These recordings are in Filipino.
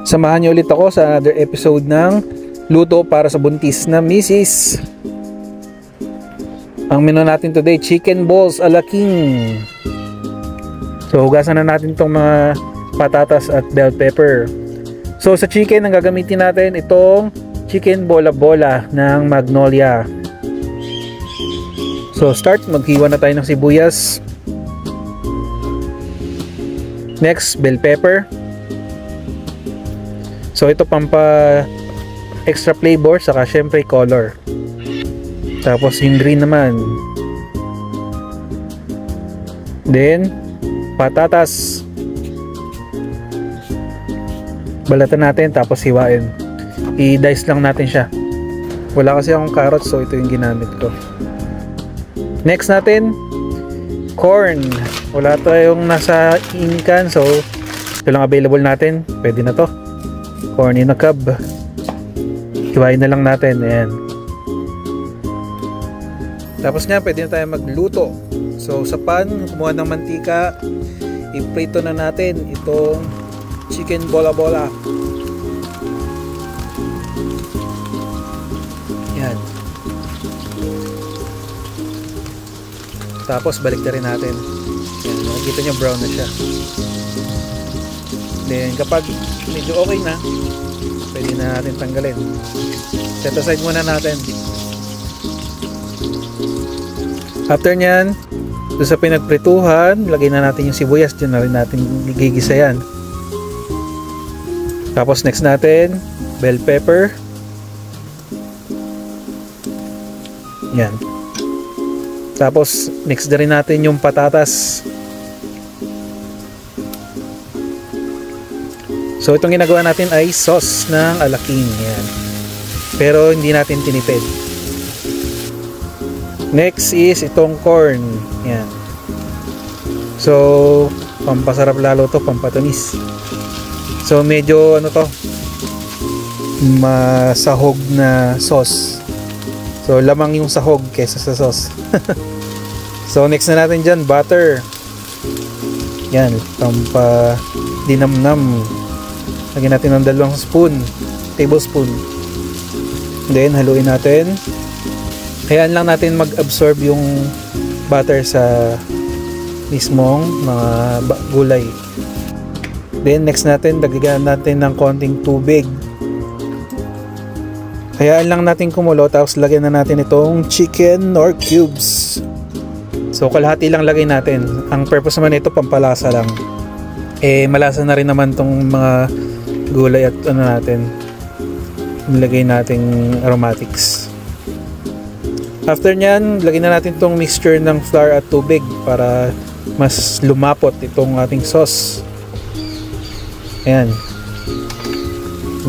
Samahan niyo ulit ako sa another episode ng Luto para sa Buntis na Misis. Ang menu natin today, chicken balls a la king. So hugasan na natin itong mga patatas at bell pepper. So sa chicken, ang gagamitin natin itong chicken bola-bola ng Magnolia. So start, maghiwa na tayo ng sibuyas. Next, bell pepper. So ito pampa extra flavor, saka syempre color. Tapos yung green naman. Then patatas. Balatan natin tapos hiwain. I-dice lang natin siya. Wala kasi akong carrots, so ito yung ginamit ko. Next natin, corn. Wala tayong nasa inikan, so ito lang available natin. Pwede na to. Corn in a cob. Hiwain na lang natin. Ayan. Tapos nga, pwede na tayo magluto. So sa pan, kumuha ng mantika. I-prito na natin itong chicken bola-bola. Yan. Tapos balik na rin natin. Yan, makikita nyo brown na siya. Then kapag medyo okay na, pwede na natin tanggalin. Set aside muna natin. After nyan, doon sa pinagprituhan, lagay na natin yung sibuyas. Diyan na rin natin igigisa yan. Tapos next natin, bell pepper. Yan. Tapos mix na rin natin yung patatas. So itong ginagawa natin ay sauce ng alaking. Yan. Pero hindi natin tinipid. Next is itong corn. Yan. So pampasarap lalo to, pampatamis. So medyo ano to, masahog na sauce. So lamang yung sahog kesa sa sauce. So next na natin dyan, butter. Yan, pampa dinamnam. Lagyan natin ng 2 tablespoon. Then haluin natin. Hayaan lang natin mag-absorb yung butter sa mismong mga gulay. Then next natin, dagdagan natin ng konting tubig. Hayaan lang natin kumulo, tapos lagyan na natin itong chicken nor cubes. So kalahati lang lagay natin. Ang purpose naman ito, pampalasa lang. Malasa na rin naman tong mga gulay at ano natin, nilagay nating aromatics. After nyan, lagyan na natin itong mixture ng flour at tubig para mas lumapot itong ating sauce. Ayan,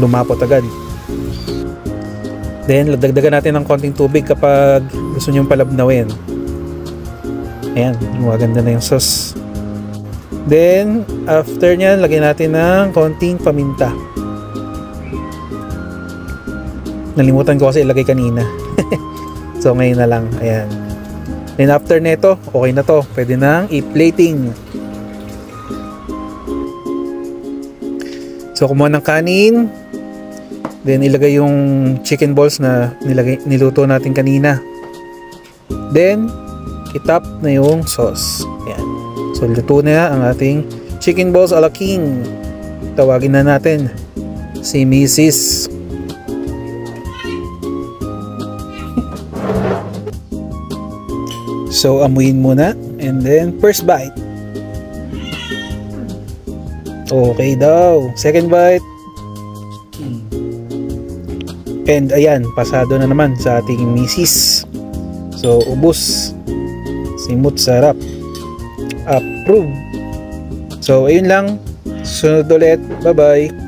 lumapot agad. Then dagdagan natin ng konting tubig kapag gusto nyong palabnawin. Ayan, maganda na yung sauce. Then after nyan, lagyan natin ng konting paminta. Nalimutan ko kasi ilagay kanina. So ngayon na lang. Ayan. Then after nito, okay na to. Pwede nang i-plating. So kumuha ng kanin. Then ilagay yung chicken balls na niluto natin kanina. Then itap na yung sauce. Ayan. So luto na ang ating chicken balls a la king. Tawagin na natin si Mrs. So amuin muna and then first bite. Okay daw. Second bite. And ayan, pasado na naman sa ating misis. So ubos. Simut sarap. Approve. So ayun lang. Sunod ulit. Bye bye.